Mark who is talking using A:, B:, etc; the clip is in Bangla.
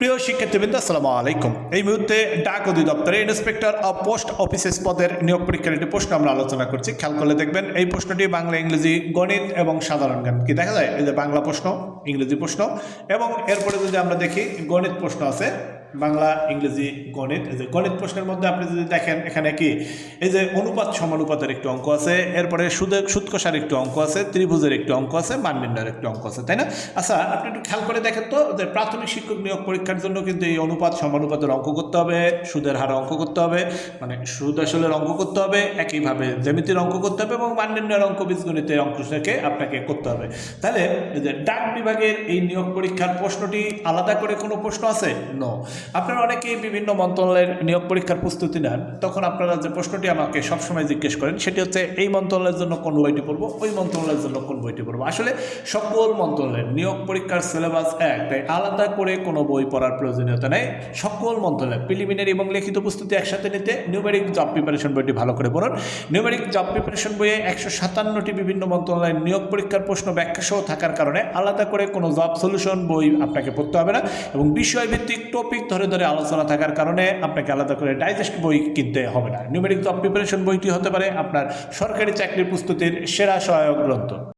A: প্রিয় শিক্ষার্থীবৃন্দ, আসসালামু আলাইকুম। এই মুহূর্তে ডাক অধিদপ্তরে ইন্সপেক্টর অফ পোস্ট অফিসেস পদের নিয়োগ পরীক্ষার একটি প্রশ্ন আমরা আলোচনা করছি। খেয়াল করলে দেখবেন এই প্রশ্নটি বাংলা, ইংরেজি, গণিত এবং সাধারণ জ্ঞান। কি দেখা যায়? এই যে বাংলা প্রশ্ন, ইংরেজি প্রশ্ন এবং এরপরে যদি আমরা দেখি গণিত প্রশ্ন আছে, বাংলা, ইংরেজি, গণিত। এই যে গণিত প্রশ্নের মধ্যে আপনি যদি দেখেন এখানে কি এই যে অনুপাত সমানুপাতের একটু অঙ্ক আছে, এরপরে সুদ কষার একটু অঙ্ক আছে, ত্রিভুজের একটু অঙ্ক আছে, মান নির্ণয়ের একটু অঙ্ক আছে, তাই না? আচ্ছা, আপনি একটু খেয়াল করে দেখেন তো যে প্রাথমিক শিক্ষক নিয়োগ পরীক্ষার জন্য কিন্তু এই অনুপাত সমানুপাতের অঙ্ক করতে হবে, সুদের হার অঙ্ক করতে হবে, মানে সুদ আসলের অঙ্ক করতে হবে, একইভাবে জ্যামিতির অঙ্ক করতে হবে এবং মান নির্ণয়ের অঙ্ক বীজগণিতের অঙ্ক থেকে আপনাকে করতে হবে। তাহলে এই যে ডাক বিভাগের এই নিয়োগ পরীক্ষার প্রশ্নটি আলাদা করে কোনো প্রশ্ন আছে? নো। আপনারা অনেকেই বিভিন্ন মন্ত্রণালয়ের নিয়োগ পরীক্ষার প্রস্তুতি নেন, তখন আপনারা যে প্রশ্নটি আমাকে সবসময় জিজ্ঞেস করেন সেটি হচ্ছে এই মন্ত্রণালয়ের জন্য কোন বইটি পড়বো, ওই মন্ত্রণালয়ের জন্য কোন বইটি পড়বো। আসলে সকল মন্ত্রণালয়ের নিয়োগ পরীক্ষার সিলেবাস এক, তাই আলাদা করে কোনো বই পড়ার প্রয়োজনীয়তা নেই। সকল মন্ত্রণালয় প্রিলিমিনারি এবং লিখিত প্রস্তুতি একসাথে নিতে নিউমেরিক জব প্রিপারেশন বইটি ভালো করে পড়ুন। নিউমেরিক জব প্রিপারেশন বইয়ে 157টি বিভিন্ন মন্ত্রণালয়ের নিয়োগ পরীক্ষার প্রশ্ন ব্যাখ্যা সহ থাকার কারণে আলাদা করে কোনো জব সলিউশন বই আপনাকে পড়তে হবে না এবং বিষয়ভিত্তিক টপিক ধরে ধরে আলোচনা থাকার কারণে আপনাকে আলাদা করে ডাইজেস্ট বই কিনতে হবে না। নিউমেরিক জব প্রিপারেশন বইটি হতে পারে আপনার সরকারি চাকরির প্রস্তুতির সেরা সহায়ক গ্রন্থ।